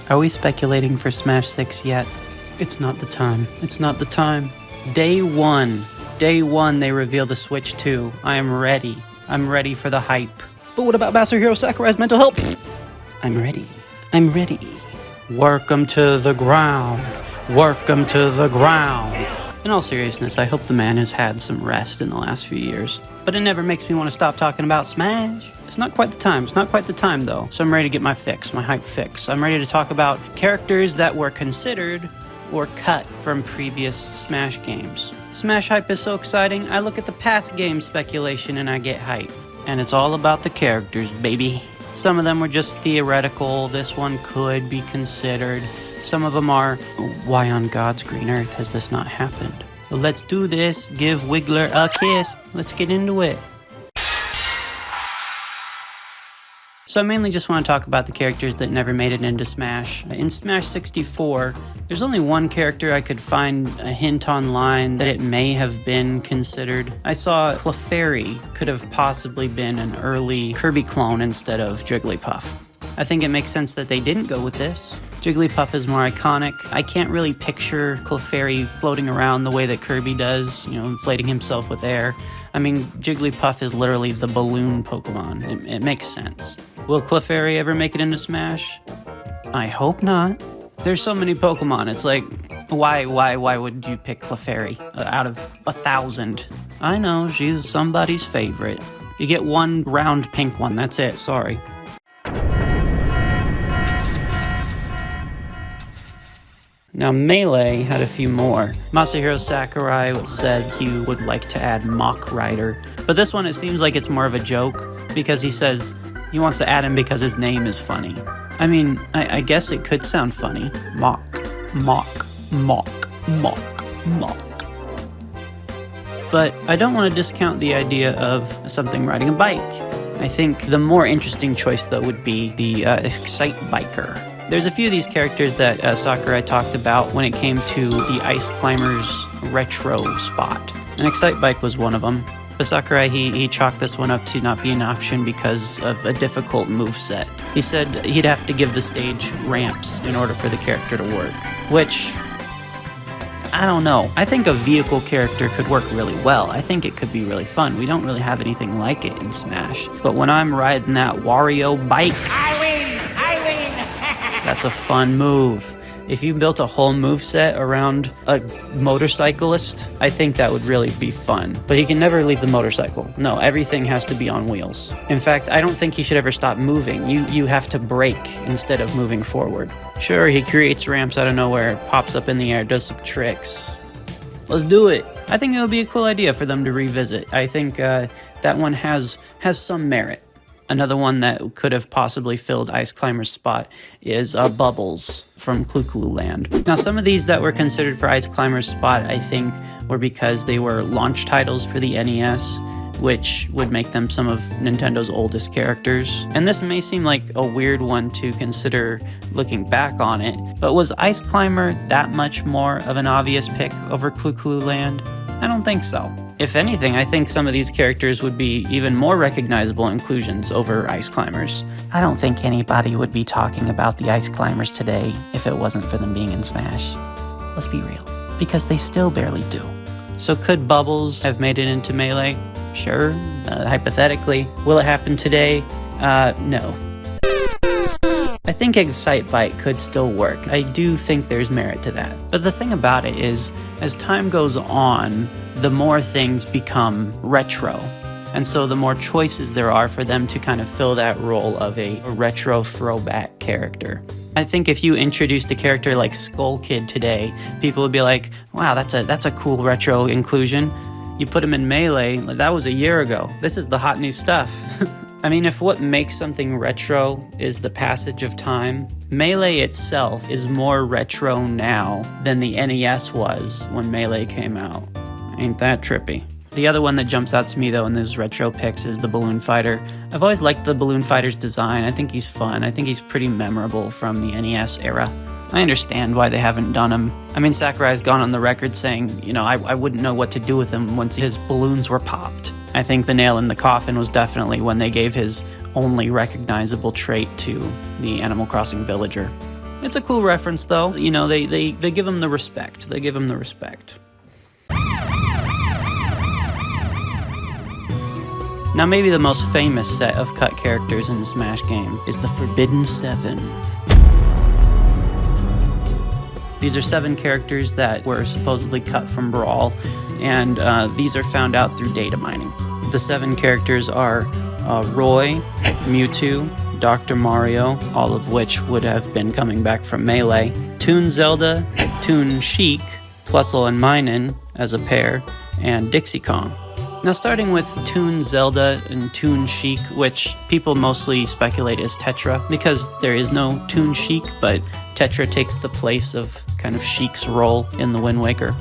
Are we speculating for Smash 6 yet? It's not the time. It's not the time. Day one they reveal the Switch 2. I am ready. I'm ready for the hype. But what about Master Hero Sakurai's mental health? I'm ready. I'm ready. Work 'em to the ground. Work 'em to the ground. In all seriousness, I hope the man has had some rest in the last few years. But it never makes me want to stop talking about Smash. It's not quite the time. It's not quite the time, though. So I'm ready to get my fix, my hype fix. I'm ready to talk about characters that were considered or cut from previous Smash games. Smash hype is so exciting, I look at the past game speculation and I get hype. And it's all about the characters, baby. Some of them were just theoretical. This one could be considered. Some of them are, why on God's green earth has this not happened? So let's do this. Give Wiggler a kiss. Let's get into it. So I mainly just want to talk about the characters that never made it into Smash. In Smash 64, there's only one character I could find a hint online that it may have been considered. I saw Clefairy could have possibly been an early Kirby clone instead of Jigglypuff. I think it makes sense that they didn't go with this. Jigglypuff is more iconic. I can't really picture Clefairy floating around the way that Kirby does, inflating himself with air. I mean, Jigglypuff is literally the balloon Pokemon. It makes sense. Will Clefairy ever make it into Smash? I hope not. There's so many Pokemon, it's like, why would you pick Clefairy out of 1,000? I know, she's somebody's favorite. You get one round pink one, that's it, sorry. Now, Melee had a few more. Masahiro Sakurai said he would like to add Mach Rider, but this one it seems like it's more of a joke because he says he wants to add him because his name is funny. I mean, I guess it could sound funny. Mach. But I don't want to discount the idea of something riding a bike. I think the more interesting choice, though, would be the Excitebiker. There's a few of these characters that Sakurai talked about when it came to the Ice Climbers retro spot. And Excitebike was one of them. But Sakurai, he chalked this one up to not be an option because of a difficult moveset. He said he'd have to give the stage ramps in order for the character to work. Which, I don't know. I think a vehicle character could work really well. I think it could be really fun. We don't really have anything like it in Smash. But when I'm riding that Wario bike, I win! That's a fun move. If you built a whole moveset around a motorcyclist, I think that would really be fun. But he can never leave the motorcycle. No, everything has to be on wheels. In fact, I don't think he should ever stop moving. You have to brake instead of moving forward. Sure, he creates ramps out of nowhere, pops up in the air, does some tricks. Let's do it. I think it would be a cool idea for them to revisit. I think that one has some merit. Another one that could have possibly filled Ice Climber's spot is Bubbles from Clu Land. Now, some of these that were considered for Ice Climber's spot, I think, were because they were launch titles for the NES, which would make them some of Nintendo's oldest characters. And this may seem like a weird one to consider looking back on it, but was Ice Climber that much more of an obvious pick over Clu Land? I don't think so. If anything, I think some of these characters would be even more recognizable inclusions over Ice Climbers. I don't think anybody would be talking about the Ice Climbers today if it wasn't for them being in Smash. Let's be real, because they still barely do. So could Bubbles have made it into Melee? Sure, hypothetically. Will it happen today? No. I think Excitebike could still work. I do think there's merit to that. But the thing about it is, as time goes on, the more things become retro. And so the more choices there are for them to kind of fill that role of a retro throwback character. I think if you introduced a character like Skull Kid today, people would be like, wow, that's a cool retro inclusion. You put him in Melee, that was a year ago. This is the hot new stuff. I mean, if what makes something retro is the passage of time, Melee itself is more retro now than the NES was when Melee came out. Ain't that trippy? The other one that jumps out to me, though, in those retro picks is the Balloon Fighter. I've always liked the Balloon Fighter's design. I think he's fun. I think he's pretty memorable from the NES era. I understand why they haven't done him. I mean, Sakurai's gone on the record saying, I wouldn't know what to do with him once his balloons were popped. I think the nail in the coffin was definitely when they gave his only recognizable trait to the Animal Crossing villager. It's a cool reference, though. You know, they give him the respect. They give him the respect. Now, maybe the most famous set of cut characters in the Smash game is the Forbidden 7. These are 7 characters that were supposedly cut from Brawl, and these are found out through data mining. The 7 characters are Roy, Mewtwo, Dr. Mario, all of which would have been coming back from Melee, Toon Zelda, Toon Sheik, Plusle and Minun as a pair, and Dixie Kong. Now, starting with Toon Zelda and Toon Sheik, which people mostly speculate is Tetra, because there is no Toon Sheik, but Tetra takes the place of kind of Sheik's role in the Wind Waker.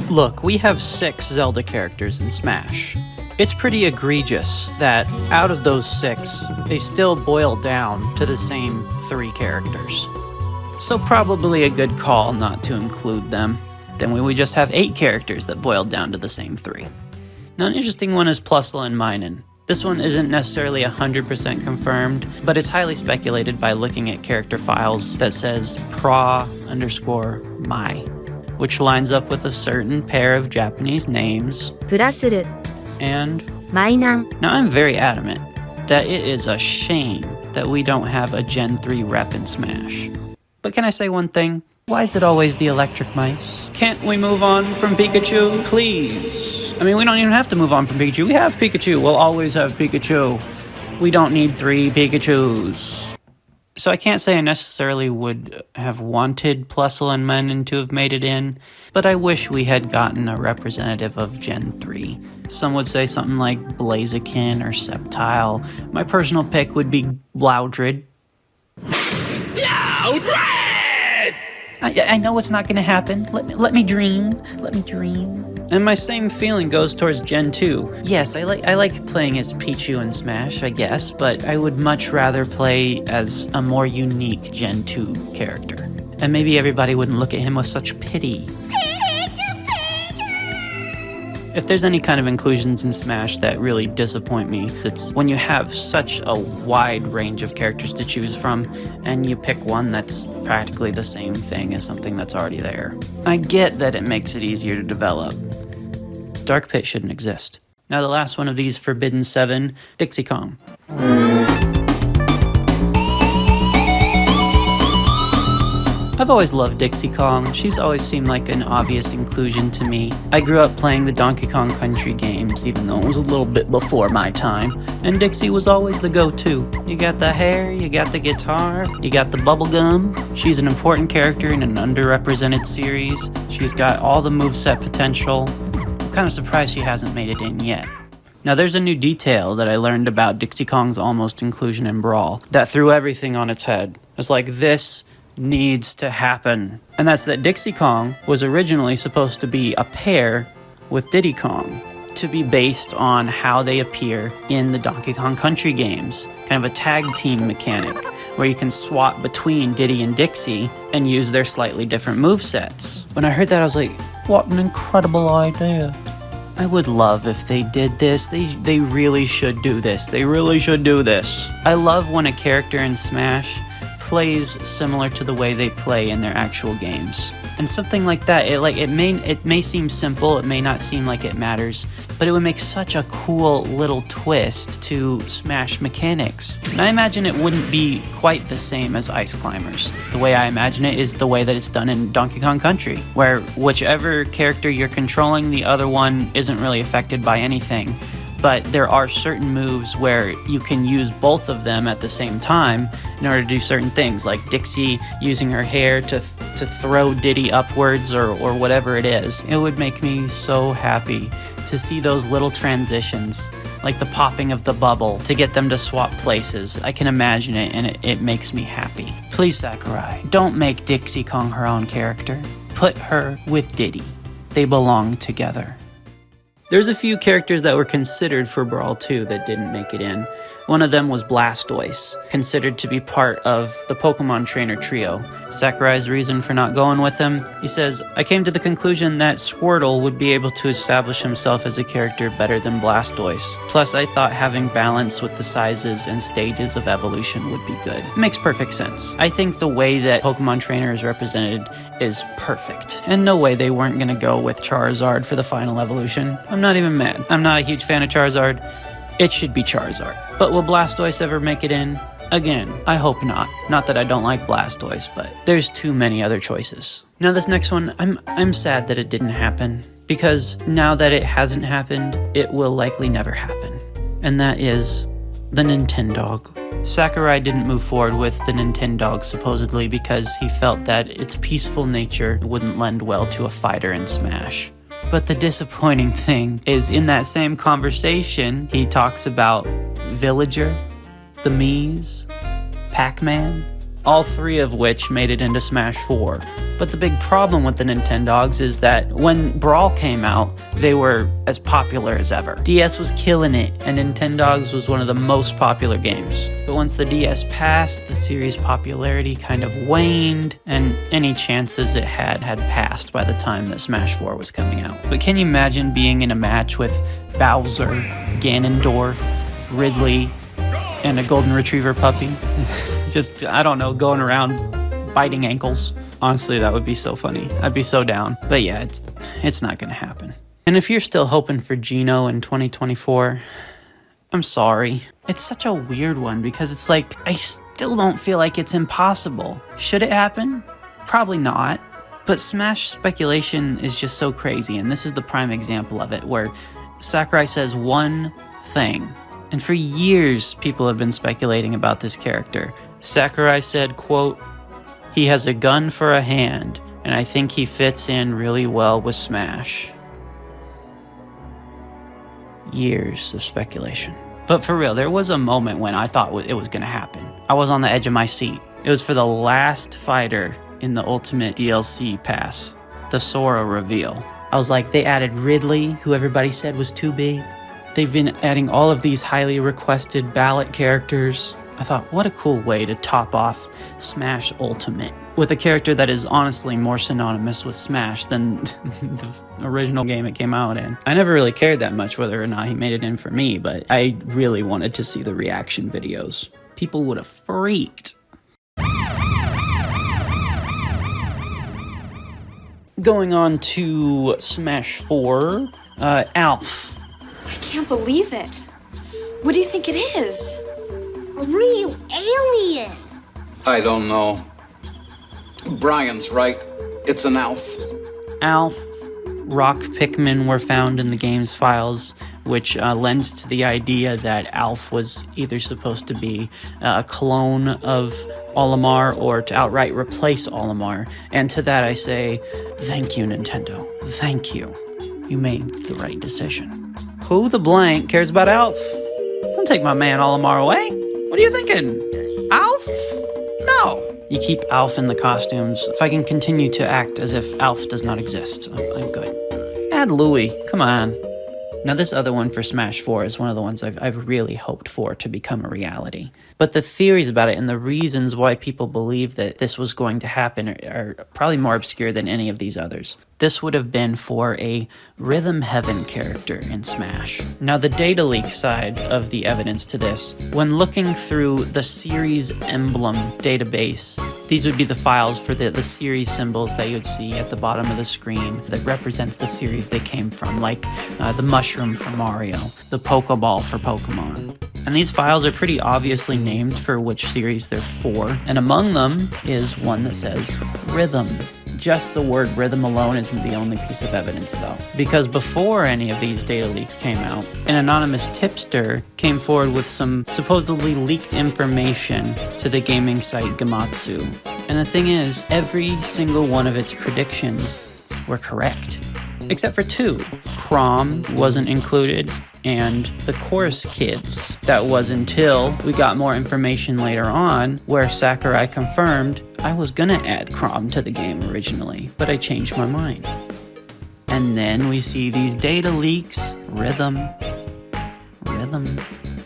Look, we have 6 Zelda characters in Smash. It's pretty egregious that out of those 6, they still boil down to the same 3 characters. So probably a good call not to include them. Then we would just have 8 characters that boiled down to the same 3. Now, an interesting one is Plusle and Minun. This one isn't necessarily 100% confirmed, but it's highly speculated by looking at character files that says pra_my, which lines up with a certain pair of Japanese names. Plusle And Minun. now I'm very adamant that it is a shame that we don't have a Gen 3 rep in Smash. But can I say one thing? Why is it always the electric mice? Can't we move on from Pikachu, please? I mean, we don't even have to move on from Pikachu. We have Pikachu. We'll always have Pikachu. We don't need 3 Pikachus. So I can't say I necessarily would have wanted Plusle and Minun to have made it in, but I wish we had gotten a representative of Gen 3. Some would say something like Blaziken or Sceptile. My personal pick would be Loudred. Loudred! I know it's not going to happen. Let me dream. Let me dream. And my same feeling goes towards Gen 2. Yes, I like playing as Pichu in Smash, I guess, but I would much rather play as a more unique Gen 2 character. And maybe everybody wouldn't look at him with such pity. If there's any kind of inclusions in Smash that really disappoint me, it's when you have such a wide range of characters to choose from, and you pick one that's practically the same thing as something that's already there. I get that it makes it easier to develop. Dark Pit shouldn't exist. Now the last one of these Forbidden 7, Dixie Kong. I've always loved Dixie Kong. She's always seemed like an obvious inclusion to me. I grew up playing the Donkey Kong Country games, even though it was a little bit before my time, and Dixie was always the go-to. You got the hair, you got the guitar, you got the bubblegum. She's an important character in an underrepresented series. She's got all the moveset potential. I'm kind of surprised she hasn't made it in yet. Now there's a new detail that I learned about Dixie Kong's almost inclusion in Brawl that threw everything on its head. It's like, this needs to happen. And that's that Dixie Kong was originally supposed to be a pair with Diddy Kong, to be based on how they appear in the Donkey Kong Country games. Kind of a tag team mechanic, where you can swap between Diddy and Dixie and use their slightly different movesets. When I heard that, I was like, what an incredible idea. I would love if they did this. They really should do this. They really should do this. I love when a character in Smash plays similar to the way they play in their actual games. And something like that, it may seem simple, it may not seem like it matters, but it would make such a cool little twist to Smash mechanics. And I imagine it wouldn't be quite the same as Ice Climbers. The way I imagine it is the way that it's done in Donkey Kong Country, where whichever character you're controlling, the other one isn't really affected by anything. But there are certain moves where you can use both of them at the same time in order to do certain things, like Dixie using her hair to throw Diddy upwards or whatever it is. It would make me so happy to see those little transitions, like the popping of the bubble to get them to swap places. I can imagine it, and it makes me happy. Please, Sakurai, don't make Dixie Kong her own character. Put her with Diddy. They belong together. There's a few characters that were considered for Brawl 2 that didn't make it in. One of them was Blastoise, considered to be part of the Pokemon Trainer trio. Sakurai's reason for not going with him, he says, I came to the conclusion that Squirtle would be able to establish himself as a character better than Blastoise. Plus, I thought having balance with the sizes and stages of evolution would be good. It makes perfect sense. I think the way that Pokemon Trainer is represented is perfect. And no way they weren't going to go with Charizard for the final evolution. I'm not even mad. I'm not a huge fan of Charizard. It should be Charizard. But will Blastoise ever make it in? Again, I hope not. Not that I don't like Blastoise, but there's too many other choices. Now this next one, I'm sad that it didn't happen, because now that it hasn't happened, it will likely never happen. And that is the Nintendog. Sakurai didn't move forward with the Nintendog supposedly because he felt that its peaceful nature wouldn't lend well to a fighter in Smash. But the disappointing thing is, in that same conversation, he talks about Villager, the Mii's, Pac-Man, all three of which made it into Smash 4. But the big problem with the Nintendogs is that when Brawl came out, they were as popular as ever. DS was killing it, and Nintendogs was one of the most popular games. But once the DS passed, the series' popularity kind of waned, and any chances it had passed by the time that Smash 4 was coming out. But can you imagine being in a match with Bowser, Ganondorf, Ridley, and a golden retriever puppy? Just, I don't know, going around biting ankles. Honestly, that would be so funny. I'd be so down. But yeah, it's not gonna happen. And if you're still hoping for Geno in 2024, I'm sorry. It's such a weird one because it's like, I still don't feel like it's impossible. Should it happen? Probably not. But Smash speculation is just so crazy, and this is the prime example of it, where Sakurai says one thing, and for years people have been speculating about this character. Sakurai said, quote, he has a gun for a hand, and I think he fits in really well with Smash. Years of speculation. But for real, there was a moment when I thought it was going to happen. I was on the edge of my seat. It was for the last fighter in the Ultimate DLC pass, the Sora reveal. I was like, they added Ridley, who everybody said was too big. They've been adding all of these highly requested ballot characters. I thought, what a cool way to top off Smash Ultimate with a character that is honestly more synonymous with Smash than the original game it came out in. I never really cared that much whether or not he made it in for me, but I really wanted to see the reaction videos. People would have freaked. Going on to Smash 4, Alph. I can't believe it. What do you think it is? A real alien. I don't know. Brian's right. It's an Alph. Alph, rock Pikmin were found in the game's files, which lends to the idea that Alph was either supposed to be a clone of Olimar or to outright replace Olimar. And to that I say, thank you, Nintendo. Thank you. You made the right decision. Who the blank cares about Alph? Don't take my man Olimar away. What are you thinking? Alph? No. You keep Alph in the costumes. If I can continue to act as if Alph does not exist, I'm good. Add Louie. Come on. Now this other one for Smash 4 is one of the ones I've really hoped for to become a reality. But the theories about it and the reasons why people believe that this was going to happen are probably more obscure than any of these others. This would have been for a Rhythm Heaven character in Smash. Now the data leak side of the evidence to this, when looking through the series emblem database, these would be the files for the series symbols that you would see at the bottom of the screen that represents the series they came from, like the mushroom for Mario, the Pokeball for Pokemon. And these files are pretty obviously named for which series they're for, and among them is one that says Rhythm. Just the word rhythm alone isn't the only piece of evidence though, because before any of these data leaks came out, an anonymous tipster came forward with some supposedly leaked information to the gaming site Gematsu. And the thing is, every single one of its predictions were correct. Except for two. Chrom wasn't included, and the Chorus Kids. That was until we got more information later on, where Sakurai confirmed I was gonna add Chrom to the game originally, but I changed my mind. And then we see these data leaks. Rhythm.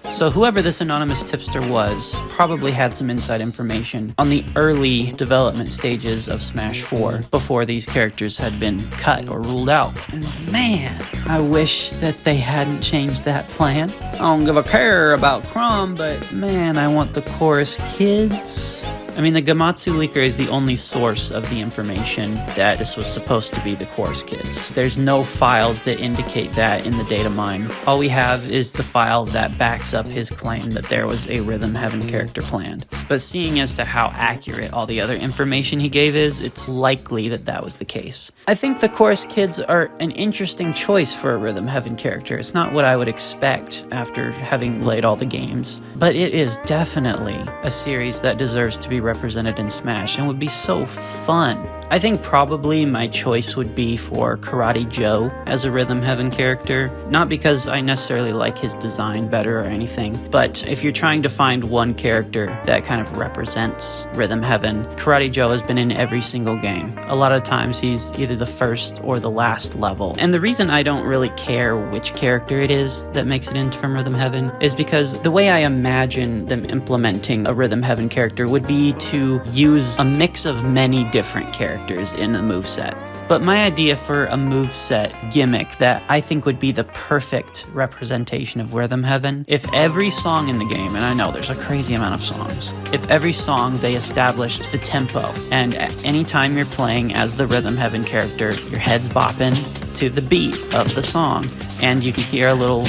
So whoever this anonymous tipster was probably had some inside information on the early development stages of Smash 4 before these characters had been cut or ruled out. And man, I wish that they hadn't changed that plan. I don't give a care about Chrom, but man, I want the Chorus Kids. I mean, the Gamatsu leaker is the only source of the information that this was supposed to be the Chorus Kids. There's no files that indicate that in the data mine. All we have is the file that backs up his claim that there was a Rhythm Heaven character planned. But seeing as to how accurate all the other information he gave is, it's likely that that was the case. I think the Chorus Kids are an interesting choice for a Rhythm Heaven character. It's not what I would expect after having played all the games, but it is definitely a series that deserves to be represented in Smash and would be so fun. I think probably my choice would be for Karate Joe as a Rhythm Heaven character, not because I necessarily like his design better or anything, but if you're trying to find one character that kind of represents Rhythm Heaven, Karate Joe has been in every single game. A lot of times he's either the first or the last level. And the reason I don't really care which character it is that makes it into from Rhythm Heaven is because the way I imagine them implementing a Rhythm Heaven character would be to use a mix of many different characters in the moveset. But my idea for a moveset gimmick that I think would be the perfect representation of Rhythm Heaven, if every song in the game, and I know there's a crazy amount of songs, if every song they established the tempo, and at any time you're playing as the Rhythm Heaven character, your head's bopping to the beat of the song, and you can hear a little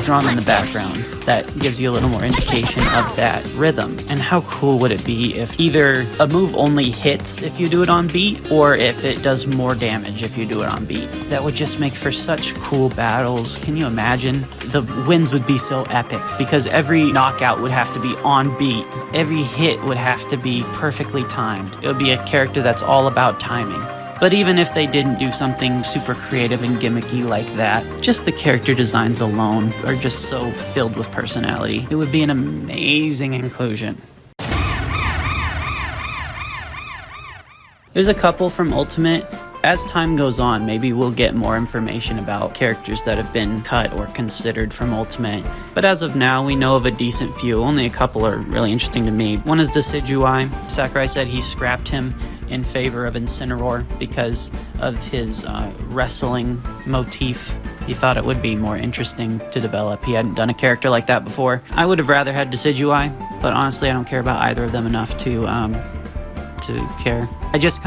drum in the background that gives you a little more indication of that rhythm. And how cool would it be if either a move only hits if you do it on beat, or if it does more damage if you do it on beat? That would just make for such cool battles. Can you imagine? The wins would be so epic because every knockout would have to be on beat. Every hit would have to be perfectly timed. It would be a character that's all about timing. But even if they didn't do something super creative and gimmicky like that, just the character designs alone are just so filled with personality. It would be an amazing inclusion. There's a couple from Ultimate. As time goes on, maybe we'll get more information about characters that have been cut or considered from Ultimate. But as of now, we know of a decent few. Only a couple are really interesting to me. One is Decidueye. Sakurai said he scrapped him in favor of Incineroar because of his wrestling motif. He thought it would be more interesting to develop. He hadn't done a character like that before. I would have rather had Decidueye, but honestly I don't care about either of them enough to care. I just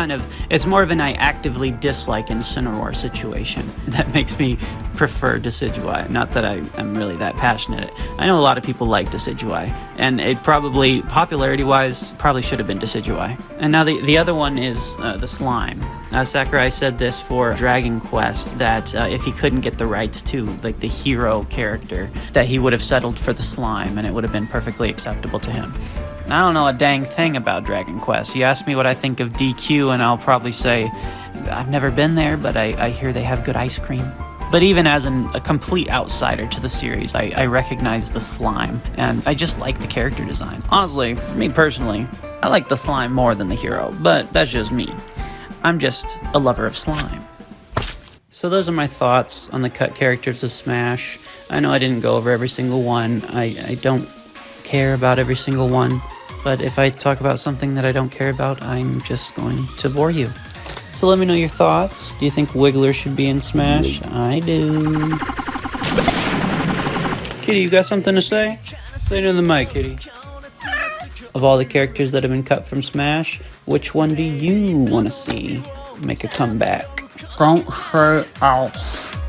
it's more of an I actively dislike Incineroar situation that makes me prefer Decidueye. Not that I'm really that passionate. I know a lot of people like Decidueye, and it probably, popularity-wise, probably should have been Decidueye. And now the other one is the slime. Sakurai said this for Dragon Quest, that if he couldn't get the rights to like the hero character, that he would have settled for the slime, and it would have been perfectly acceptable to him. I don't know a dang thing about Dragon Quest. You ask me what I think of DQ, and I'll probably say, I've never been there, but I hear they have good ice cream. But even as a complete outsider to the series, I recognize the slime, and I just like the character design. Honestly, for me personally, I like the slime more than the hero, but that's just me. I'm just a lover of slime. So those are my thoughts on the cut characters of Smash. I know I didn't go over every single one. I don't care about every single one. But if I talk about something that I don't care about, I'm just going to bore you. So let me know your thoughts. Do you think Wiggler should be in Smash? I do. Kitty, you got something to say? Say it in the mic, Kitty. Of all the characters that have been cut from Smash, which one do you want to see make a comeback? Don't say Alph.